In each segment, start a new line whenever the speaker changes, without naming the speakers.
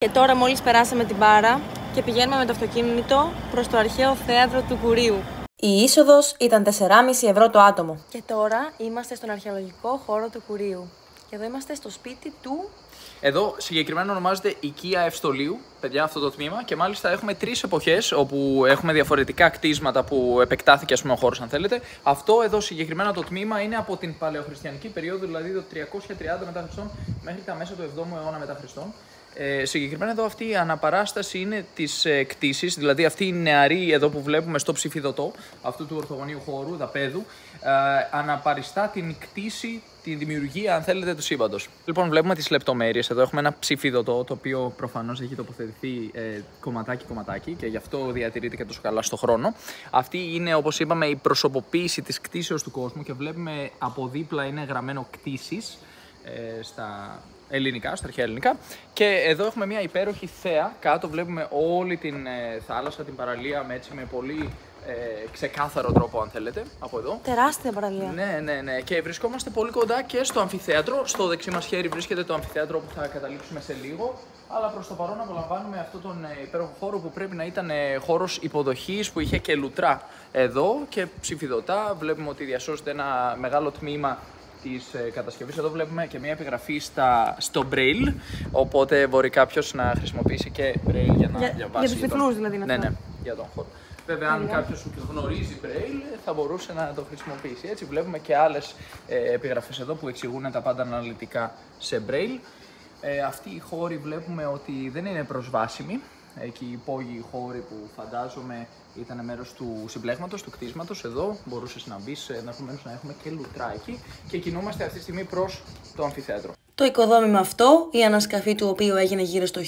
Και τώρα μόλις περάσαμε την Πάρα και πηγαίνουμε με το αυτοκίνητο προς το αρχαίο θέατρο του Κουρίου.
Η είσοδος ήταν 4,5 ευρώ το άτομο.
Και τώρα είμαστε στον αρχαιολογικό χώρο του Κουρίου. Και εδώ είμαστε στο σπίτι του...
Εδώ συγκεκριμένα ονομάζεται οικία Ευστολίου, παιδιά, αυτό το τμήμα. Και μάλιστα έχουμε 3 εποχές όπου έχουμε διαφορετικά κτίσματα που επεκτάθηκε, ας πούμε, ο χώρος, αν θέλετε. Αυτό εδώ συγκεκριμένα το τμήμα είναι από την παλαιοχριστιανική περίοδο, δηλαδή το 330 μετά Χριστόν μέχρι τα μέσα του 7ου αιώνα μετά Χριστόν. Συγκεκριμένα εδώ αυτή η αναπαράσταση είναι της κτήσης, δηλαδή αυτή η νεαρή εδώ που βλέπουμε στο ψηφιδωτό αυτού του ορθογωνίου χώρου, δαπέδου, αναπαριστά την κτήση, τη δημιουργία, αν θέλετε, του σύμπαντος. Λοιπόν, βλέπουμε τις λεπτομέρειες. Εδώ έχουμε ένα ψηφιδωτό το οποίο προφανώς έχει τοποθετηθεί κομματάκι-κομματάκι και γι' αυτό διατηρείται και τόσο καλά στο χρόνο. Αυτή είναι, όπως είπαμε, η προσωποποίηση της κτήσεως του κόσμου και βλέπουμε από δίπλα είναι γραμμένο κτήσεις στα ελληνικά, στα αρχαία ελληνικά. Και εδώ έχουμε μια υπέροχη θέα. Κάτω βλέπουμε όλη την θάλασσα, την παραλία με πολύ ξεκάθαρο τρόπο, αν θέλετε, από εδώ.
Τεράστια παραλία.
Ναι. Και βρισκόμαστε πολύ κοντά και στο αμφιθέατρο. Στο δεξί μας χέρι βρίσκεται το αμφιθέατρο που θα καταλήξουμε σε λίγο. Αλλά προς το παρόν απολαμβάνουμε αυτόν τον υπέροχο χώρο που πρέπει να ήταν χώρος υποδοχής, που είχε και λουτρά εδώ και ψηφιδωτά. Βλέπουμε ότι διασώζεται ένα μεγάλο τμήμα της κατασκευής. Εδώ βλέπουμε και μια επιγραφή στο Braille, οπότε μπορεί κάποιος να χρησιμοποιήσει και Braille για να διαβάσει.
Για τους τυφλούς δηλαδή.
Ναι, για τον χώρο. Βέβαια, αν κάποιος γνωρίζει Braille, θα μπορούσε να το χρησιμοποιήσει. Έτσι, βλέπουμε και άλλες επιγραφές εδώ που εξηγούν τα πάντα αναλυτικά σε Braille. Αυτοί οι χώροι βλέπουμε ότι δεν είναι προσβάσιμοι. Εκεί οι υπόγειοι χώροι που φαντάζομαι ήταν μέρος του συμπλέγματος, του κτίσματος. Εδώ μπορούσες να μπεις, ενδεχομένως να έχουμε και λουτρά εκεί. Και κινούμαστε αυτή τη στιγμή προς το αμφιθέατρο.
Το οικοδόμημα αυτό, η ανασκαφή του οποίου έγινε γύρω στο 1938,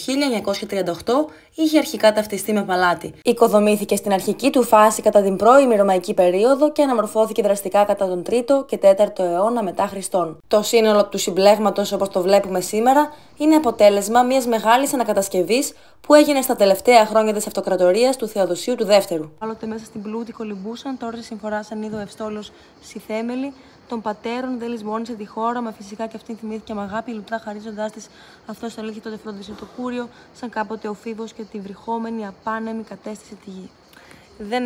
είχε αρχικά ταυτιστεί με παλάτι. Οικοδομήθηκε στην αρχική του φάση κατά την πρώιμη ρωμαϊκή περίοδο και αναμορφώθηκε δραστικά κατά τον 3ο και 4ο αιώνα μετά Χριστόν. Το σύνολο του συμπλέγματος, όπως το βλέπουμε σήμερα, είναι αποτέλεσμα μιας μεγάλης ανακατασκευής που έγινε στα τελευταία χρόνια της αυτοκρατορίας του Θεοδοσίου του Δεύτερου.
Άλλοτε μέσα στην πλούτη κολυμπούσαν, τώρα σε συμφορά σαν είδο Ευστόλος στη θέμελη των πατέρων, δεν λησμόνισε τη χώρα, μα φυσικά και αυτήν θυμήθηκε με αγάπη, λουτρά χαρίζοντάς της αυτό στο αλήθεια τότε φρόντισε το Κούριο, σαν κάποτε ο Φίβος και τη βρυχόμενη απάνεμη κατέστησε τη γη. Δεν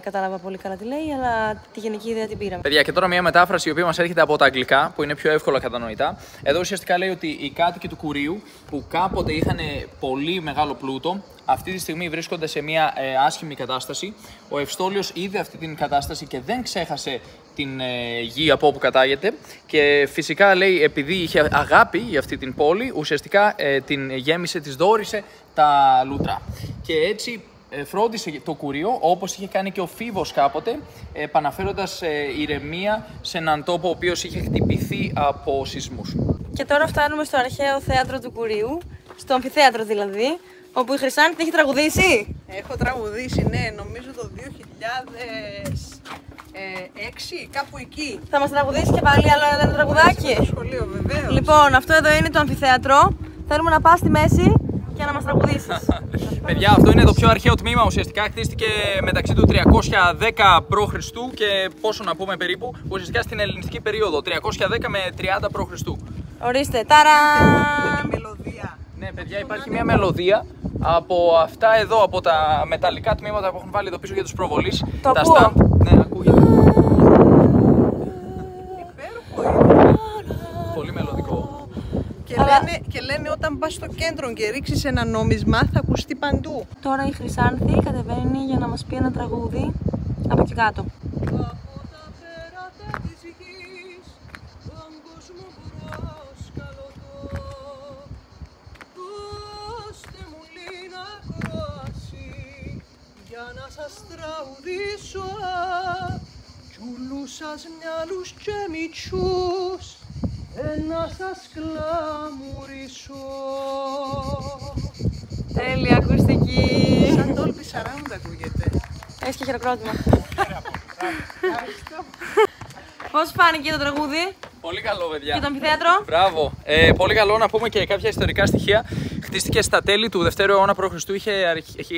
κατάλαβα πολύ καλά τι λέει, αλλά τη γενική ιδέα την πήραμε.
Παιδιά, και τώρα μια μετάφραση η οποία μας έρχεται από τα αγγλικά, που είναι πιο εύκολα κατανοητά. Εδώ ουσιαστικά λέει ότι οι κάτοικοι του Κουρίου, που κάποτε είχαν πολύ μεγάλο πλούτο, αυτή τη στιγμή βρίσκονται σε μια άσχημη κατάσταση. Ο Ευστόλιος είδε αυτή την κατάσταση και δεν ξέχασε την γη από όπου κατάγεται. Και φυσικά λέει, επειδή είχε αγάπη για αυτή την πόλη, ουσιαστικά την γέμισε, της δώρισε τα λούτρα. Και έτσι φρόντισε το Κουρίο, όπως είχε κάνει και ο Φίβος κάποτε, επαναφέροντας ηρεμία σε έναν τόπο ο οποίος είχε χτυπηθεί από σεισμούς.
Και τώρα φτάνουμε στο αρχαίο θέατρο του Κουρίου, στο αμφιθέατρο δηλαδή, όπου η Χρυσάνθη έχει τραγουδήσει.
Έχω τραγουδήσει, ναι, νομίζω το 2006, κάπου εκεί.
Θα μας τραγουδήσει και πάλι άλλο ένα τραγουδάκι.
Στο σχολείο, βεβαίως.
Λοιπόν, αυτό εδώ είναι το αμφιθέατρο. Θέλουμε να πας στη μέση και να μας τραγουδήσεις.
Παιδιά, αυτό είναι το πιο αρχαίο τμήμα. Ουσιαστικά χτίστηκε μεταξύ του 310 π.Χ. και πόσο να πούμε περίπου, ουσιαστικά στην ελληνιστική περίοδο, 310 με 30 π.Χ.
Ορίστε, τάρα!
Μελωδία.
Ναι, παιδιά, υπάρχει μια μελωδία από αυτά εδώ, από τα μεταλλικά τμήματα που έχουν βάλει εδώ πίσω για τους προβολείς.
Το
τα
ακούω.
stamp. Ναι, ακούγεται.
Υπέροχο είναι.
Πολύ μελωδικό.
Και λένε όταν πας στο κέντρο και ρίξεις ένα νόμισμα θα ακουστεί παντού.
Τώρα η Χρυσάνθη κατεβαίνει για να μας πει ένα τραγούδι από εκεί κάτω.
Για να σας τραγουδήσω κι ούλους σας μυαλούς και μητσούς να σας κλαμουρίσω.
Τέλεια ακουστική.
Σαν Dolby Surround ακούγεται.
Έχεις και χειροκρότημα. Πώς φάνηκε το τραγούδι?
Πολύ καλό, παιδιά.
Και το αμφιθέατρο?
Μπράβο. Πολύ καλό να πούμε και κάποια ιστορικά στοιχεία. Χτίστηκε στα τέλη του 2ου αιώνα π.Χ. Είχε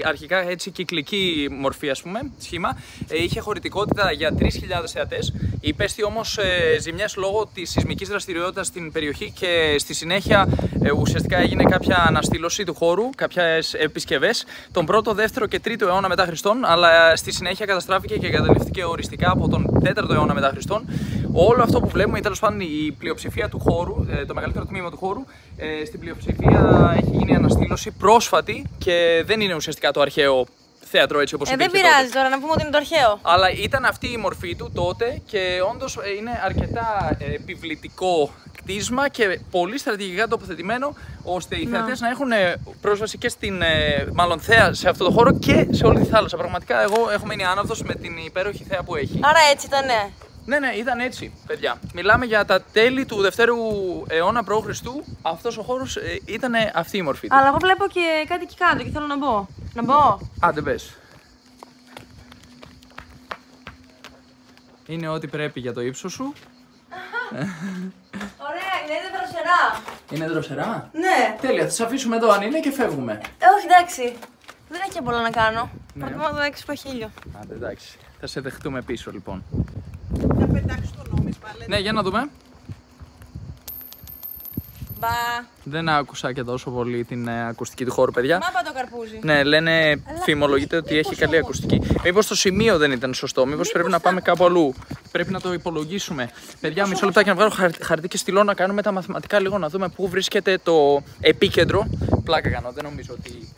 αρχικά έτσι κυκλική μορφή, ας πούμε, σχήμα. Είχε χωρητικότητα για 3.000 θεατές. Υπέστη όμως ζημιές λόγω της σεισμικής δραστηριότητας στην περιοχή και στη συνέχεια ουσιαστικά έγινε κάποια αναστήλωση του χώρου, κάποιες επισκευές τον 1ο, 2ο και 3ο αιώνα μετά Χριστόν, αλλά στη συνέχεια καταστράφηκε και εγκαταλειφθήκε οριστικά από τον 4ο αιώνα μετά Χριστόν. Όλο αυτό που βλέπουμε, ή τέλος πάντων η πλειοψηφία του χώρου, το μεγαλύτερο τμήμα του χώρου, στην πλειοψηφία έχει γίνει αναστήλωση πρόσφατη και δεν είναι ουσιαστικά το αρχαίο θέατρο έτσι όπως υπήρχε.
Δεν πειράζει
τότε.
τώρα να πούμε ότι είναι το αρχαίο.
Αλλά ήταν αυτή η μορφή του τότε και όντως είναι αρκετά επιβλητικό κτίσμα και πολύ στρατηγικά τοποθετημένο ώστε οι θεατές να έχουν πρόσβαση και στην μάλλον θέα σε αυτό το χώρο και σε όλη τη θάλασσα. Πραγματικά εγώ έχω μείνει άναυδος με την υπέροχη θέα που έχει.
Άρα έτσι ήταν, ναι.
Ναι, ήταν έτσι, παιδιά. Μιλάμε για τα τέλη του 2ου αιώνα π.Χ. Αυτός ο χώρος ήταν αυτή η μορφή του.
Αλλά εγώ βλέπω και κάτι εκεί κάτω και θέλω να μπω. Να μπω.
Άντε μπες. Είναι ό,τι πρέπει για το ύψος σου.
Ωραία, είναι δροσερά.
Είναι δροσερά?
Ναι.
Τέλεια, θα σε αφήσουμε εδώ αν είναι και φεύγουμε.
Όχι, εντάξει. Δεν έχει και πολλά να κάνω. Προτιμώ το έξω που έχει ήλιο.
Άντε, εντάξει. Θα σε δεχτούμε πίσω λοιπόν.
Θα πετάξει το νόμισμα, λένε.
Ναι, για να δούμε.
Μπα.
Δεν άκουσα και τόσο πολύ την ακουστική του χώρου, παιδιά.
Μάπα το καρπούζι.
Ναι, λένε, φημολογείται ότι έχει καλή ακουστική. Μήπως το σημείο δεν ήταν σωστό, μήπως πρέπει να πάμε κάπου αλλού. Πρέπει να το υπολογίσουμε. Παιδιά, μισό λεπτάκι να βγάλω χαρτί και στυλό να κάνουμε τα μαθηματικά λίγο, να δούμε πού βρίσκεται το επίκεντρο. Πλάκα κάνω, δεν νομίζω ότι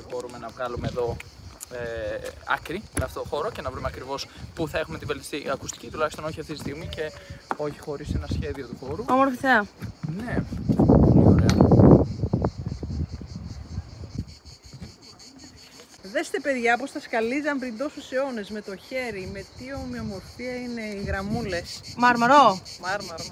μπορούμε να βγάλουμε εδώ άκρη με αυτό το χώρο και να βρούμε ακριβώς πού θα έχουμε την βελτιστή ακουστική, τουλάχιστον όχι αυτή τη στιγμή και όχι χωρίς ένα σχέδιο του χώρου.
Όμορφη θέα.
Ναι, πολύ ωραία.
Δέστε παιδιά πως τα σκαλίζαν πριν τόσους αιώνες με το χέρι, με τι ομοιομορφία είναι οι γραμμούλες.
Μάρμαρο.
Μάρμαρο.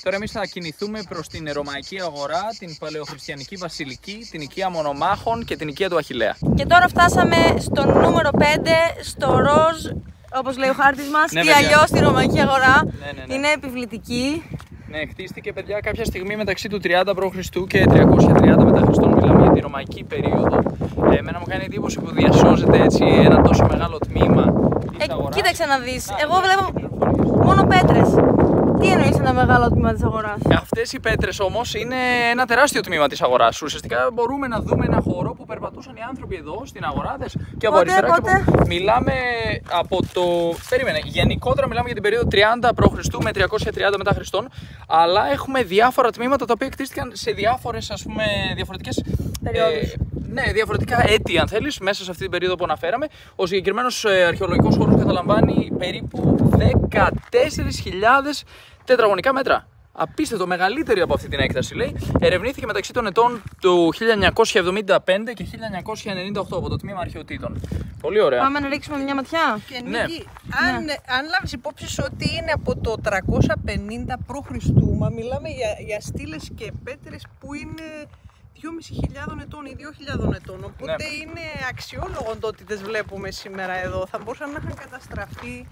Τώρα εμείς θα κινηθούμε προς την Ρωμαϊκή Αγορά, την Παλαιοχριστιανική Βασιλική, την οικία Μονομάχων και την οικία του Αχιλλέα.
Και τώρα φτάσαμε στο νούμερο 5, στο ροζ, όπως λέει ο χάρτης μας,
Ναι,
ή
παιδιά.
αλλιώς στη Ρωμαϊκή Αγορά.
Ναι.
Είναι επιβλητική.
Ναι, χτίστηκε παιδιά κάποια στιγμή μεταξύ του 30 π.Χ. και 330 μετά Χριστόν. Μιλάμε για τη Ρωμαϊκή περίοδο. Εμένα μου κάνει εντύπωση που διασώζεται έτσι ένα τόσο μεγάλο τμήμα της αγοράς.
Κοίταξε να δεις, εγώ βλέπω μόνο πέτρες. Τι εννοείς ένα μεγάλο τμήμα της αγοράς?
Αυτές οι πέτρες όμως είναι ένα τεράστιο τμήμα της αγοράς. Ουσιαστικά μπορούμε να δούμε ένα χώρο που περπατούσαν οι άνθρωποι εδώ στην αγορά και από αριστερά και από... Μιλάμε από το... Περίμενε, γενικότερα μιλάμε για την περίοδο 30 π.Χ. με 330 μετά Χριστόν, αλλά έχουμε διάφορα τμήματα τα οποία κτίστηκαν σε διάφορες, ας πούμε, διαφορετικές
περιόδους.
Ναι, διαφορετικά έτη, αν θέλεις, μέσα σε αυτή την περίοδο που αναφέραμε. Ο συγκεκριμένος αρχαιολογικός χώρος καταλαμβάνει περίπου 14.000 τετραγωνικά μέτρα. Απίστευτο, μεγαλύτερη από αυτή την έκταση, λέει. Ερευνήθηκε μεταξύ των ετών του 1975 και 1998 από το τμήμα αρχαιοτήτων. Πολύ ωραία.
Πάμε να ρίξουμε μια ματιά.
Και Νίκη,
Ναι.
αν λάβεις υπόψη ότι είναι από το 350 π.Χ., μα μιλάμε για στήλες και πέτρες που είναι 2.500 ετών ή 2.000 ετών. Οπότε είναι αξιόλογο το ότι τις βλέπουμε σήμερα εδώ. Θα μπορούσαν να είχαν καταστραφεί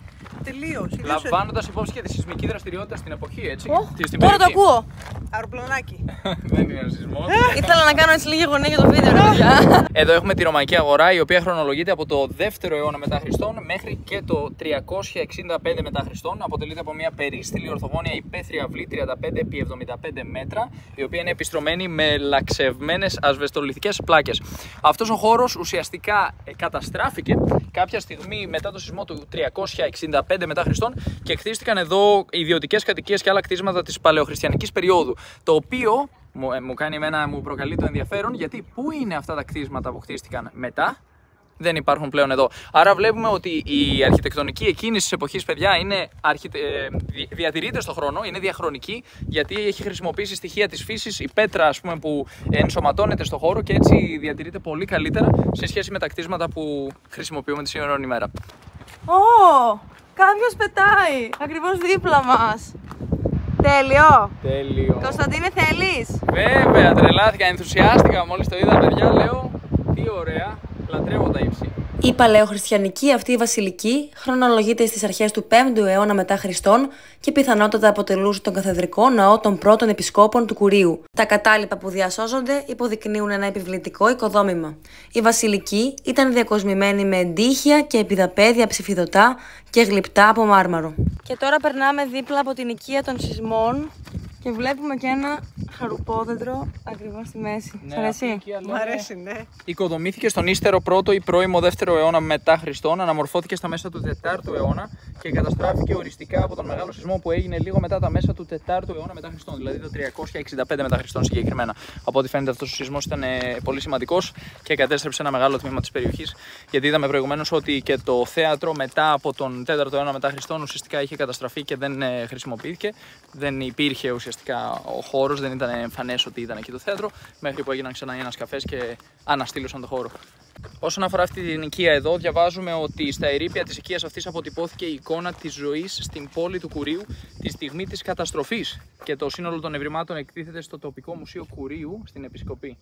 τελείως.
Λαμβάνοντας υπόψη και τη σεισμική δραστηριότητα στην εποχή, έτσι. Στην
Τώρα το
περιοχή.
ακούω.
Αεροπλανάκι.
Δεν είναι ένα σεισμός.
Ήθελα να κάνω έτσι λίγη γωνία για το βίντεο, ρε παιδιά.
Εδώ έχουμε τη Ρωμαϊκή Αγορά, η οποία χρονολογείται από το 2ο αιώνα μετά Χριστόν μέχρι και το 365 μετά Χριστόν. Αποτελείται από μια περίστηλη ορθογώνια υπαίθρια αυλή 35 επί 75 μέτρα, η οποία είναι επιστρωμένη με λαξευμένες ασβεστολιθικές πλάκες. Αυτός ο χώρος ουσιαστικά καταστράφηκε κάποια στιγμή μετά το σεισμό του 365 μετά Χριστόν και χτίστηκαν εδώ ιδιωτικές κατοικίες και άλλα κτίσματα της παλαιοχριστιανικής περίοδου. Το οποίο μου προκαλεί το ενδιαφέρον, γιατί πού είναι αυτά τα κτίσματα που χτίστηκαν μετά? Δεν υπάρχουν πλέον εδώ. Άρα βλέπουμε ότι η αρχιτεκτονική εκείνης της εποχής, παιδιά, είναι διατηρείται στον χρόνο, είναι διαχρονική, γιατί έχει χρησιμοποιήσει στοιχεία της φύσης, η πέτρα, ας πούμε, που ενσωματώνεται στον χώρο και έτσι διατηρείται πολύ καλύτερα σε σχέση με τα κτίσματα που χρησιμοποιούμε τη σημερινή ημέρα.
Κάποιος πετάει ακριβώς δίπλα μας. Τέλειο.
Τέλειο.
Κωνσταντίνε, θέλεις?
Βέβαια, τρελάθηκα, ενθουσιάστηκα μόλις το είδα, παιδιά. Λέω, τι ωραία, λατρεύω τα ύψη.
Η παλαιοχριστιανική αυτή βασιλική χρονολογείται στις αρχές του 5ου αιώνα μετά Χριστόν και πιθανότατα αποτελούσε τον καθεδρικό ναό των πρώτων επισκόπων του Κουρίου. Τα κατάλοιπα που διασώζονται υποδεικνύουν ένα επιβλητικό οικοδόμημα. Η βασιλική ήταν διακοσμημένη με εντύχια και επιδαπέδια ψηφιδωτά και γλυπτά από μάρμαρο. Και τώρα περνάμε δίπλα από την οικία των σεισμών και βλέπουμε και ένα χαρουπόδεντρο ακριβώς στη μέση.
Ναι,
Σ' αρέσει?
Μ' αρέσει, ναι.
Οικοδομήθηκε στον ύστερο 1ο ή πρώιμο 2ο αιώνα μετά Χριστόν, αναμορφώθηκε στα μέσα του 4ου αιώνα και καταστράφηκε οριστικά από τον μεγάλο σεισμό που έγινε λίγο μετά τα μέσα του 4ου αιώνα μετά Χριστόν, δηλαδή το 365 μετά Χριστόν συγκεκριμένα. Από ό,τι φαίνεται, αυτός ο σεισμός ήταν πολύ σημαντικός και κατέστρεψε ένα μεγάλο τμήμα της περιοχής. Γιατί είδαμε προηγουμένως ότι και το θέατρο μετά από τον 4ο αιώνα μετά Χριστόν ουσιαστικά είχε καταστραφεί και δεν χρησιμοποιήθηκε. Δεν υπήρχε ουσιαστικά ο χώρος, δεν ήταν εμφανές ότι ήταν εκεί το θέατρο, μέχρι που έγιναν ξανά οι ανασκαφές και αναστήλωσαν το χώρο. Όσον αφορά αυτή την οικία εδώ, διαβάζουμε ότι στα ερείπια της οικίας αυτής αποτυπώθηκε η εικόνα της ζωής στην πόλη του Κουρίου τη στιγμή της καταστροφής και το σύνολο των ευρημάτων εκτίθεται στο τοπικό μουσείο Κουρίου στην Επισκοπή.